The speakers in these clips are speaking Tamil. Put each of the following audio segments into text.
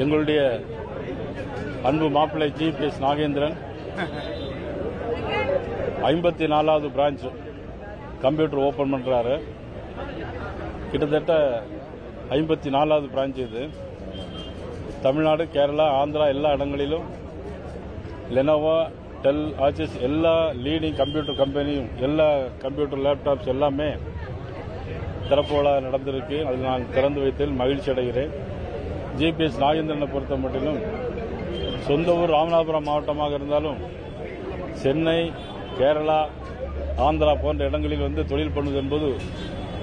எங்களுடைய அன்பு மாப்பிள்ளை ஜிபிஎஸ் நாகேந்திரன் 54வது பிரான்ச் கம்ப்யூட்டர் ஓபன் பண்றாரு. கிட்டத்தட்ட 54வது பிரான்ச் இது. தமிழ்நாடு, கேரளா, ஆந்திரா எல்லா இடங்களிலும் லெனோவோ, டெல், ஆசிஸ் எல்லா லீடிங் கம்ப்யூட்டர் கம்பெனியும் எல்லா கம்ப்யூட்டர் லேப்டாப்ஸ் எல்லாமே திறப்புவிழா நடந்திருக்கு. அதில் நான் திறந்து வைத்ததில் மகிழ்ச்சி அடைகிறேன். ஜிபிஎஸ் நாகேந்திரனை பொறுத்த மட்டிலும் சொந்த ஊர் ராமநாதபுரம் மாவட்டமாக இருந்தாலும் சென்னை, கேரளா, ஆந்திரா போன்ற இடங்களில் வந்து தொழில் பண்ணுவது என்பது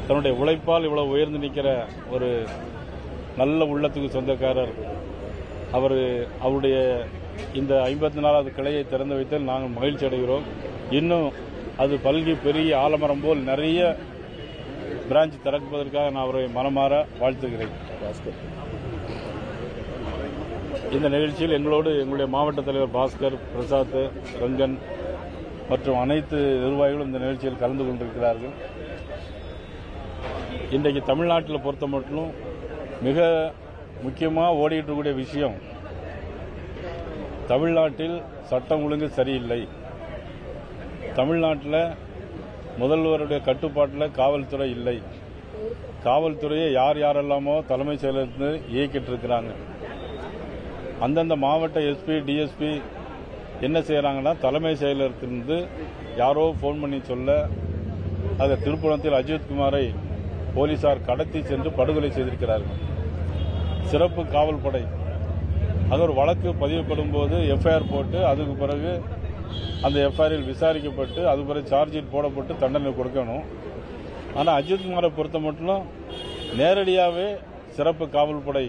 தன்னுடைய உழைப்பால் இவ்வளவு உயர்ந்து நிற்கிற ஒரு நல்ல உள்ளத்துக்கு சொந்தக்காரர். அவருடைய இந்த 54வது கிளையை திறந்து வைத்தல் நாங்கள் மகிழ்ச்சி அடைகிறோம். இன்னும் அது பல்கி பெரிய ஆலமரம் போல் நிறைய பிரான்ச் திறப்பதற்காக நான் அவரை மனமாற வாழ்த்துகிறேன். இந்த நிகழ்ச்சியில் எங்களுடைய மாவட்ட தலைவர் பாஸ்கர், பிரசாத், ரங்கன் மற்றும் அனைத்து நிர்வாகிகளும் இந்த நிகழ்ச்சியில் கலந்து கொண்டிருக்கிறார்கள். இன்றைக்கு தமிழ்நாட்டில் பொறுத்த மட்டும் மிக முக்கியமாக ஓடிட்டு இருக்கக்கூடிய விஷயம், தமிழ்நாட்டில் சட்டம் ஒழுங்கு சரியில்லை. தமிழ்நாட்டில் முதல்வருடைய கட்டுப்பாட்டில் காவல்துறை இல்லை. காவல்துறையை யாரெல்லாமோ தலைமைச் செயலகத்திலிருந்து இயக்கிட்டு இருக்கிறாங்க. அந்தந்த மாவட்ட எஸ்பி, டிஎஸ்பி என்ன செய்யறாங்கன்னா, தலைமை செயலகத்திலிருந்து யாரோ போன் பண்ணி சொல்ல அதை திருப்புவனத்தில் அஜித்குமாரை போலீசார் கடத்தி சென்று படுகொலை செய்திருக்கிறார்கள். சிறப்பு காவல் படை அது ஒரு வழக்கு பதிவுப்படும் போது எஃப்ஐஆர் போட்டு அதுக்கு பிறகு அந்த எஃப்ஐஆரில் விசாரிக்கப்பட்டு அது பிறகு சார்ஜ் ஷீட் போடப்பட்டு தண்டனை கொடுக்கணும். ஆனால் அஜித்குமாரை பொறுத்த மட்டும் நேரடியாகவே சிறப்பு காவல் படை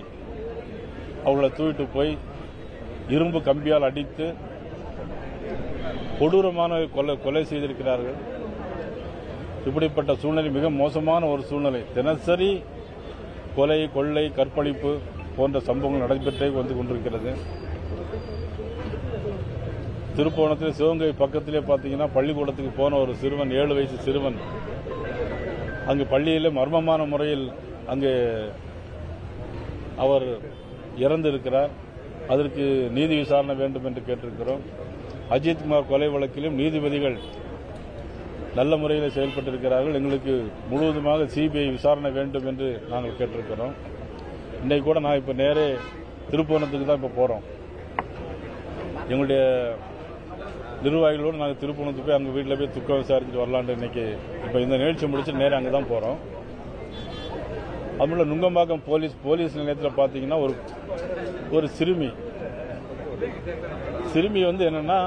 அவளை தூக்கிட்டு போய் இரும்பு கம்பியால் அடித்து கொடூரமான கொலை செய்திருக்கிறார்கள். இப்படிப்பட்ட சூழ்நிலை மிக மோசமான ஒரு சூழ்நிலை. தினசரி கொலை, கொள்ளை, கற்பழிப்பு போன்ற சம்பவங்கள் நடைபெற்றே வந்து கொண்டிருக்கிறது. திருப்புவனத்தில் சிவகங்கை பக்கத்திலே பார்த்தீங்கன்னா பள்ளிக்கூடத்துக்கு போன ஒரு சிறுவன், 7 வயசு சிறுவன் அங்கு பள்ளியில் மர்மமான முறையில் அங்கு அவர் இறந்திருக்கிறார். அதற்கு நீதி விசாரணை வேண்டும் என்று கேட்டிருக்கிறோம். அஜித்குமார் கொலை வழக்கிலும் நீதிபதிகள் நல்ல முறையில் செயல்பட்டிருக்கிறார்கள். எங்களுக்கு முழுவதுமாக சிபிஐ விசாரணை வேண்டும் என்று நாங்கள் கேட்டிருக்கிறோம். இன்றைக்கு கூட நான் இப்போ நேரே திருப்புவனத்துக்கு தான் இப்போ போகிறோம். எங்களுடைய நிர்வாகிகளோடு நாங்கள் திருப்புவனத்துக்கு போய் அங்கே வீட்டில் போய் துக்கம் விசாரிச்சுட்டு வரலான்னு இன்னைக்கு இப்போ இந்த நிகழ்ச்சி முடிச்சு நேரே அங்கே தான் போகிறோம். அதுல நுங்கம்பாக்கம் போலீஸ் நிலையத்தில் பார்த்தீங்கன்னா ஒரு சிறுமி வந்து என்னன்னா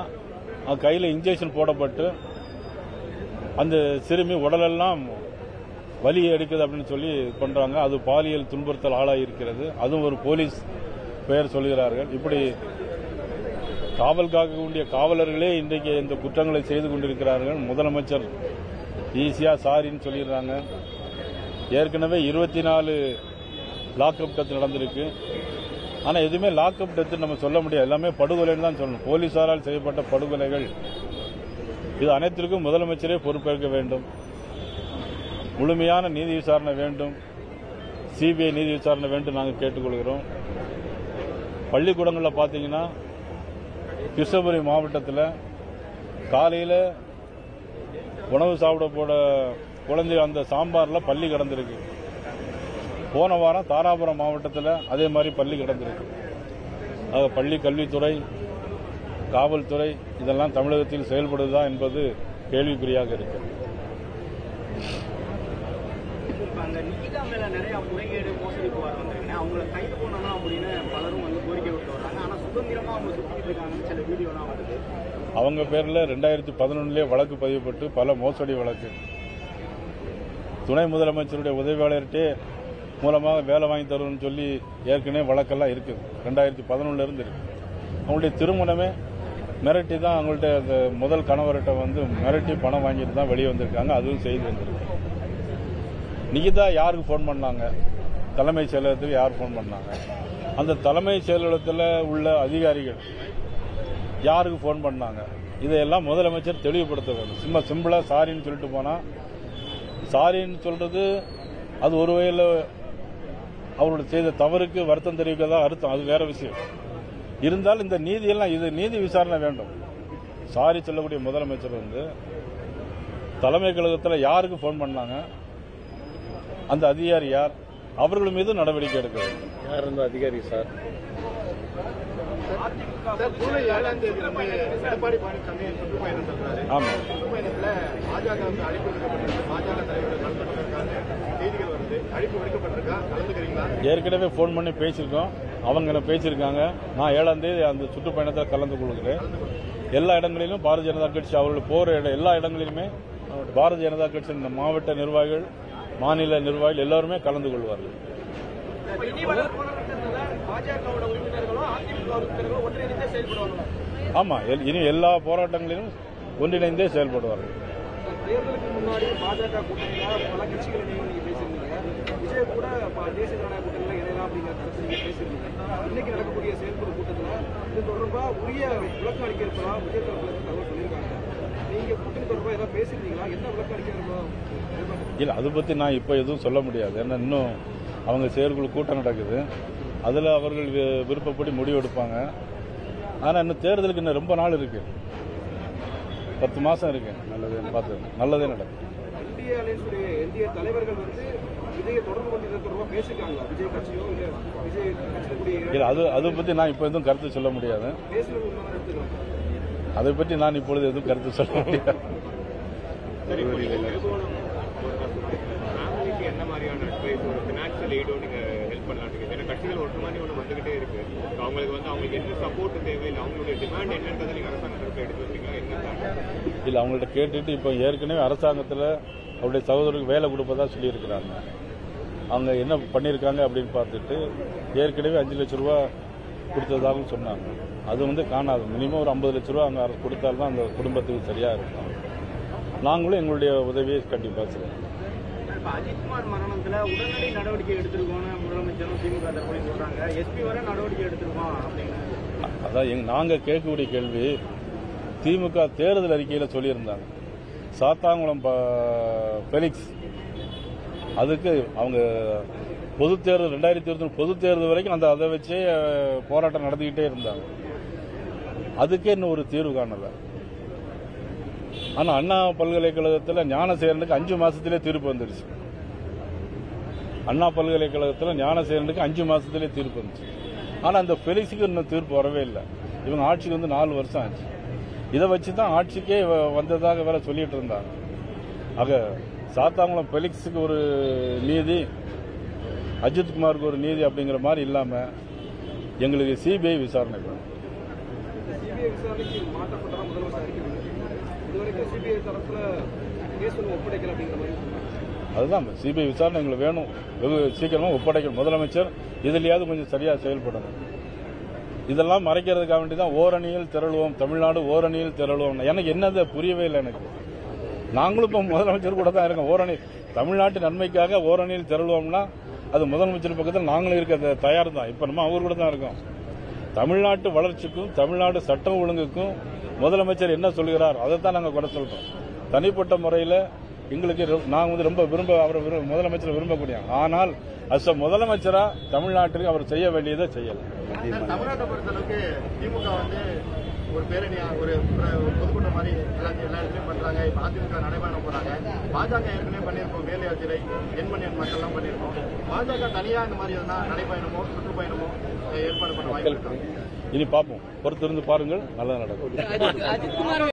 கையில் இன்ஜெக்ஷன் போடப்பட்டு அந்த சிறுமி உடலெல்லாம் வலி எடுக்குது அப்படின்னு சொல்லி பண்றாங்க. அது பாலியல் துன்புறுத்தல் ஆளாயிருக்கிறது. அதுவும் ஒரு போலீஸ் பெயர் சொல்கிறார்கள். இப்படி காவல் காக்கக்கூடிய காவலர்களே இன்றைக்கு இந்த குற்றங்களை செய்து கொண்டிருக்கிறார்கள். முதலமைச்சர் ஈஸியா சாரின்னு சொல்லிடுறாங்க. ஏற்கனவே 24 லாக்அப் டெத் நடந்திருக்கு. ஆனால் எதுவுமே லாக்அப் டெத் நம்ம சொல்ல முடியாது. எல்லாமே படுகொலைன்னு தான் சொல்லணும். போலீசாரால் செய்யப்பட்ட படுகொலைகள். இது அனைத்திற்கும் முதலமைச்சரே பொறுப்பேற்க வேண்டும். முழுமையான நீதி விசாரணை வேண்டும். சிபிஐ நீதி விசாரணை வேண்டும் நாங்கள் கேட்டுக்கொள்கிறோம். பள்ளிக்கூடங்களில் பார்த்தீங்கன்னா கிருஷ்ணகிரி மாவட்டத்தில் காலையில் உணவு சாப்பிட போட குழந்தை அந்த சாம்பாரில் பள்ளி கிடந்திருக்கு. போன வாரம் தாராபுரம் மாவட்டத்தில் அதே மாதிரி பள்ளி கிடந்திருக்கு. பள்ளி கல்வித்துறை, காவல்துறை இதெல்லாம் தமிழகத்தில் செயல்படுதா என்பது கேள்விக்குறியாக இருக்கு. அவங்க பேர்ல 2011 வழக்கு பதிவுப்பட்டு பல மோசடி வழக்கு. துணை முதலமைச்சருடைய உதவியாளர்கிட்டே மூலமாக வேலை வாங்கி தருவோம்னு சொல்லி ஏற்கனவே வழக்கெல்லாம் இருக்குது. 2011 இருந்து இருக்கு. அவங்களுடைய திருமணமே மிரட்டி தான் அவங்கள்ட்ட முதல் கணவர்கிட்ட வந்து மிரட்டி பணம் வாங்கிட்டு தான் வெளியே வந்திருக்காங்க. அதுவும் செய்து வந்திருக்கு. நிகிதா யாருக்கு போன் பண்ணாங்க? தலைமைச் செயலகத்துக்கு யார் போன் பண்ணாங்க? அந்த தலைமைச் செயலகத்தில் உள்ள அதிகாரிகள் யாருக்கு போன் பண்ணாங்க? இதையெல்லாம் முதலமைச்சர் தெளிவுபடுத்த வேண்டும். சும்மா சிம்பிளா சாரின்னு சொல்லிட்டு போனா, சாரின்னு சொல்றது அது ஒரு வகையில் அவருடைய செய்த தவறுக்கு வருத்தம் தெரிவிக்கதான் அர்த்தம், அது வேற விஷயம். இருந்தாலும் இந்த நீதியெல்லாம் இது நீதி விசாரணை வேண்டும். சாரி சொல்லக்கூடிய முதலமைச்சர் வந்து தலைமை கழகத்தில் யாருக்கு போன் பண்ணாங்க, அந்த அதிகாரி யார், அவர்கள் மீது நடவடிக்கை எடுக்க வேண்டும். யார் அந்த அதிகாரி சார்? ஆமா, ஏற்கனவே போன் பண்ணி பேசியிருக்கோம். அவங்க பேசியிருக்காங்க. நான் 7ஆம் தேதி அந்த சுற்றுப்பயணத்தில் கலந்து கொள்கிறேன். எல்லா இடங்களிலும் பாரதிய ஜனதா கட்சி அவர்கள் போற எல்லா இடங்களிலுமே பாரதிய ஜனதா கட்சியின் மாவட்ட நிர்வாகிகள், மாநில நிர்வாகிகள் எல்லாருமே கலந்து கொள்வார்கள். ஆமா, இனி எல்லா போராட்டங்களிலும் ஒன்றிணைந்தே செயல்படுவார்கள். தேர்தலுக்கு முன்னாடி பாஜக கூட்டணியில பல கட்சிகளை நீங்க பேசியிருந்தீங்க. விஜய் கூட தேசிய ஜனநாயக கூட்டணியில இணையலாம் அப்படிங்கிற கருத்து நீங்க பேசியிருந்தீங்க. இன்னைக்கு நடக்கக்கூடிய செயற்குழு கூட்டத்தில் இது தொடர்பா உரிய விளக்கம் அளிக்க இருப்பதா விஜய் தரப்புல தகவல் சொல்லியிருக்காங்க. நீங்க கூட்டணி தொடர்பா ஏதாவது பேசியிருந்தீங்களா? என்ன விளக்கம் அளிக்க இருப்பதா? இல்ல, அதை பத்தி நான் இப்ப எதுவும் சொல்ல முடியாது. ஏன்னா இன்னும் அவங்க செயற்குழு கூட்டம் நடக்குது. அதுல அவர்கள் விருப்பப்படி முடிவு எடுப்பாங்க. ஆனா இன்னும் தேர்தலுக்கு இன்னும் ரொம்ப நாள் இருக்கு, 10 மாசம் இருக்கு. நல்லதே நடக்கும். இந்திய அலைன்ஸுடைய இந்திய தலைவர்கள் வந்து விஜயை தொடர்பு கொண்டு தொடர்பா பேசிருக்காங்களா? விஜய் கட்சியோ இல்ல விஜய் கட்சியில இல்ல, அதை பத்தி நான் இப்ப எதுவும் கருத்து சொல்ல முடியாது. அதை பற்றி நான் இப்பொழுது எதுவும் கருத்து சொல்ல முடியாது. என்ன மாதிரியான அட்வைஸ், ஒரு ஃபினான்ஷியல் எய்டோ நீங்க ஹெல்ப் பண்ணலாம்னு? ஏன்னா கட்சிகள் ஒரு மாதிரி ஒன்று வந்துகிட்டே இருக்கு. அவங்களுக்கு என்ன சப்போர்ட் தேவையில்லை, அவங்களுடைய டிமாண்ட் என்னன்றதை நீங்க அரசாங்கத்திற்கு எடுத்து வந்தீங்களா? என்ன இல்ல, அவங்கள்ட்ட கேட்டுட்டு இப்போ ஏற்கனவே அரசாங்கத்தில் அவருடைய சகோதரருக்கு வேலை கொடுப்பதா சொல்லியிருக்கிறாங்க. அவங்க என்ன பண்ணியிருக்காங்க அப்படின்னு பார்த்துட்டு ஏற்கனவே 5 லட்சம் ரூபா கொடுத்ததாகவும் சொன்னாங்க. அது வந்து காணாது. மினிமம் ஒரு 50 லட்சம் ரூபா அங்கே அரசு கொடுத்தால்தான் அந்த குடும்பத்துக்கு சரியா இருக்கும். நாங்களும் எங்களுடைய உதவியை கண்டிப்பாக செய்வோம். அஜித்குமார் மரணத்துல உடனடி நடவடிக்கை எடுத்திருக்கோம்னு முதலமைச்சரும் திமுக தரப்புல சொல்றாங்க. எஸ்பி வரை நடவடிக்கை எடுத்திருக்கோம் அப்படின்னு. அதான் நாங்க கேட்கக்கூடிய கேள்வி, திமுக தேர்தல் அறிக்கையில் சொல்லியிருந்தாங்க சாத்தாங்குளம் பெலிக்ஸ், அதுக்கு அவங்க பொது தேர்தல் 2020 பொது தேர்தல் வரைக்கும் அதை வச்சே போராட்டம் நடத்திக்கிட்டே இருந்தாங்க. அதுக்கே இன்னும் ஒரு தீர்வு காணல. ஆனா அண்ணா பல்கலைக்கழகத்தில் ஞானசேகரனுக்கு 5 மாசத்திலே தீர்ப்பு வந்துருச்சு. அண்ணா பல்கலைக்கழகத்தில் ஞானசேகரனுக்கு 5 மாசத்திலே தீர்ப்பு வந்துச்சு. ஆனா அந்த பெலிக்ஸுக்கு இன்னும் தீர்ப்பு வரவே இல்லை. இவங்க ஆட்சிக்கு வந்து 4 வருஷம் ஆச்சு. இதை வச்சுதான் ஆட்சிக்கே வந்ததாக வேற சொல்லிட்டு இருந்தாங்க. ஆக சாத்தாங்குளம் பெலிக்ஸுக்கு ஒரு நீதி, அஜித்குமாருக்கு ஒரு நீதி அப்படிங்கிற மாதிரி இல்லாம எங்களுக்கு சிபிஐ விசாரணை வேணும். சிபிஐ விசாரணைக்கு மாற்றப்பட்டதா முதலமைச்சர் அறிக்கை இதுவரைக்கும் சிபிஐ தரப்புல கேஸ் ஒப்படைக்கல அப்படிங்கிற மாதிரி. அதுதான் சிபிஐ விசாரணை எங்களுக்கு வேணும், வெகு சீக்கிரமா ஒப்படைக்கணும். முதலமைச்சர் இதுலயாவது கொஞ்சம் சரியா செயல்படணும். இதெல்லாம் மறைக்கிறதுக்காக வேண்டிதான் ஓரணியில் திரளுவோம், தமிழ்நாடு ஓரணியில் திரளுவோம். எனக்கு என்னது புரியவே இல்லை. எனக்கு நாங்களும் இப்ப முதலமைச்சர் கூட தான் இருக்கோம். ஓரணி தமிழ்நாட்டு நன்மைக்காக ஓரணியில் திரளுவோம்னா அது முதலமைச்சர் பக்கத்தில் நாங்களும் இருக்க தயார் தான். இப்ப நம்ம அவர் கூட தான் இருக்கோம். தமிழ்நாட்டு வளர்ச்சிக்கும் தமிழ்நாடு சட்டம் ஒழுங்குக்கும் முதலமைச்சர் என்ன சொல்கிறார் அதைத்தான் நாங்கள் குறை சொல்றோம். தனிப்பட்ட முறையில் எங்களுக்கு நாங்கள் வந்து ரொம்ப அவர் முதலமைச்சர் விரும்பக்கூடிய, ஆனால் அஸ் முதலமைச்சரா தமிழ்நாட்டுக்கு அவர் செய்ய வேண்டியதை செய்யல. தமிழ்நாட்டை பொறுத்தளவுக்கு திமுக வந்து ஒரு பேரணி, ஒரு பொதுக்கூட்டம் மாதிரி எல்லா இடத்துலையும் பண்றாங்க. இப்ப அதிமுக நடைபெற போறாங்க. பாஜக ஏற்கனவே பண்ணியிருக்கோம், வேலையாத்திரை, எண்மண் மக்கள் எல்லாம் பண்ணியிருக்கோம். பாஜக தனியா இந்த மாதிரி எதனா நடைபயணமோ சுற்றுப்பயணமோ ஏற்பாடு பண்ண வாய்ப்பு. இனி பார்ப்போம், பொறுத்திருந்து பாருங்கள், நல்லா நடக்கும்.